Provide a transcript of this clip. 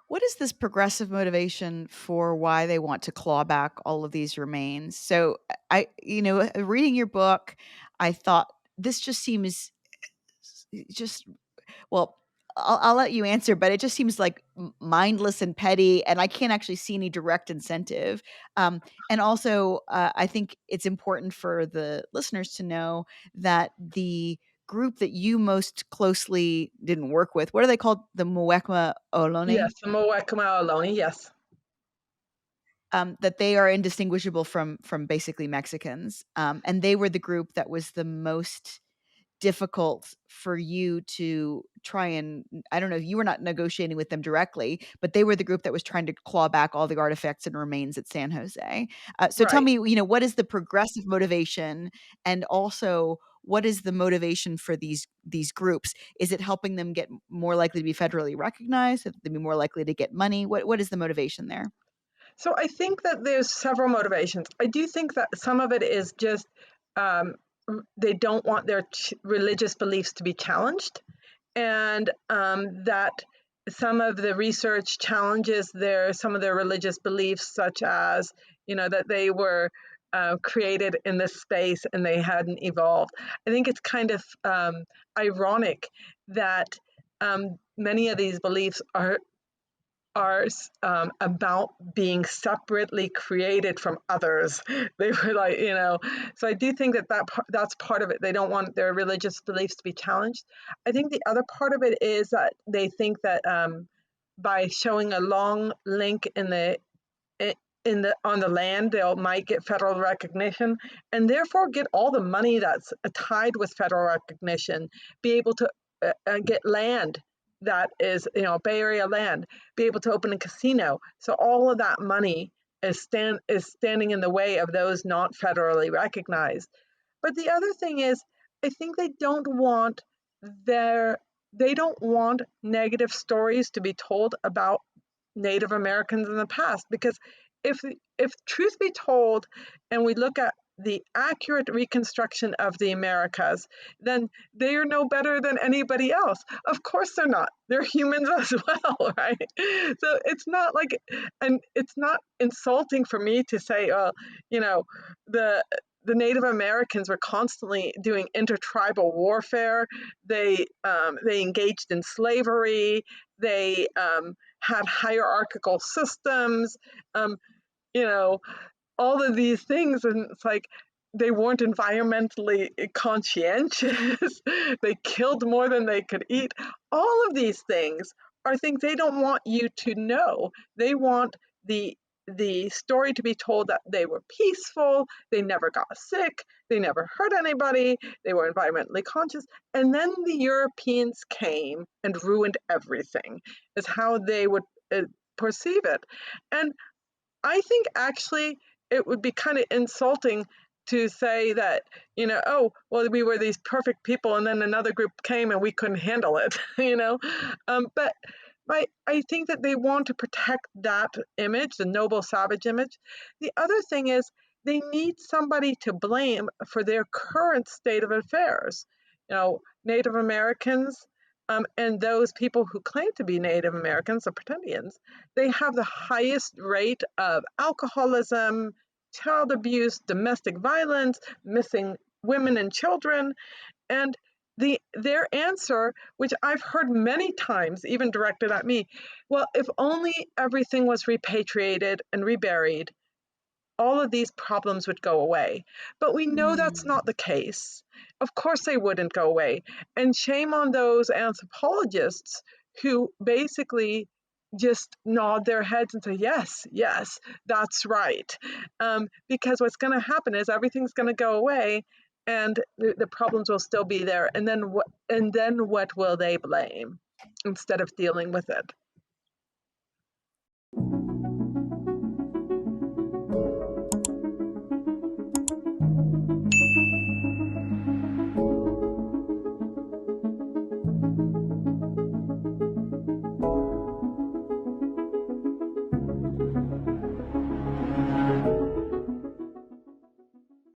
what is this progressive motivation for why they want to claw back all of these remains? So reading your book, I thought this just seems just well, I'll let you answer, but it just seems like mindless and petty, and I can't actually see any direct incentive. And also, I think it's important for the listeners to know that the group that you most closely didn't work with, what are they called? The Muwekma Yes, Ohlone? the Moekma Ohlone, yes. That they are indistinguishable from basically Mexicans, and they were the group that was the most difficult for you to try and I don't know, you were not negotiating with them directly, but they were the group that was trying to claw back all the artifacts and remains at San Jose. So tell Right. me, what is the progressive motivation, and also what is the motivation for these groups? Is it helping them get more likely to be federally recognized? Have they be more likely to get money? What is the motivation there? So I think that there's several motivations. I do think that some of it is just um, they don't want their religious beliefs to be challenged, and that some of the research challenges some of their religious beliefs, such as that they were created in this space and they hadn't evolved. I think it's kind of ironic that many of these beliefs are about being separately created from others. They were like, so I do think that's part of it. They don't want their religious beliefs to be challenged. I think the other part of it is that they think that by showing a long link in the on the land, they might get federal recognition and therefore get all the money that's tied with federal recognition, be able to get land that is, Bay Area land, be able to open a casino. So all of that money is standing in the way of those not federally recognized. But the other thing is, I think their they don't want negative stories to be told about Native Americans in the past, because if if truth be told, and we look at the accurate reconstruction of the Americas, then they are no better than anybody else. Of course they're not. They're humans as well, right? So it's not like, and it's not insulting for me to say, you know, the the Native Americans were constantly doing intertribal warfare. They engaged in slavery. They had hierarchical systems. Um, you know, all of these things, and it's like they weren't environmentally conscientious. They killed more than they could eat. All of these things are things they don't want you to know. They want the the story to be told that they were peaceful, they never got sick, they never hurt anybody, they were environmentally conscious. And then the Europeans came and ruined everything, is how they would perceive it. And I think actually it would be kind of insulting to say that, oh, well, we were these perfect people and then another group came and we couldn't handle it, But I think that they want to protect that image, the noble savage image. The other thing is they need somebody to blame for their current state of affairs. Native Americans, and those people who claim to be Native Americans, the pretendians, they have the highest rate of alcoholism, child abuse, domestic violence, missing women and children. And their answer, which I've heard many times, even directed at me, well, if only everything was repatriated and reburied, all of these problems would go away. But we know that's Mm. not the case. Of course, they wouldn't go away. And shame on those anthropologists who basically just nod their heads and say, yes, yes, that's right. Because what's going to happen is everything's going to go away and the problems will still be there. And then what will they blame instead of dealing with it?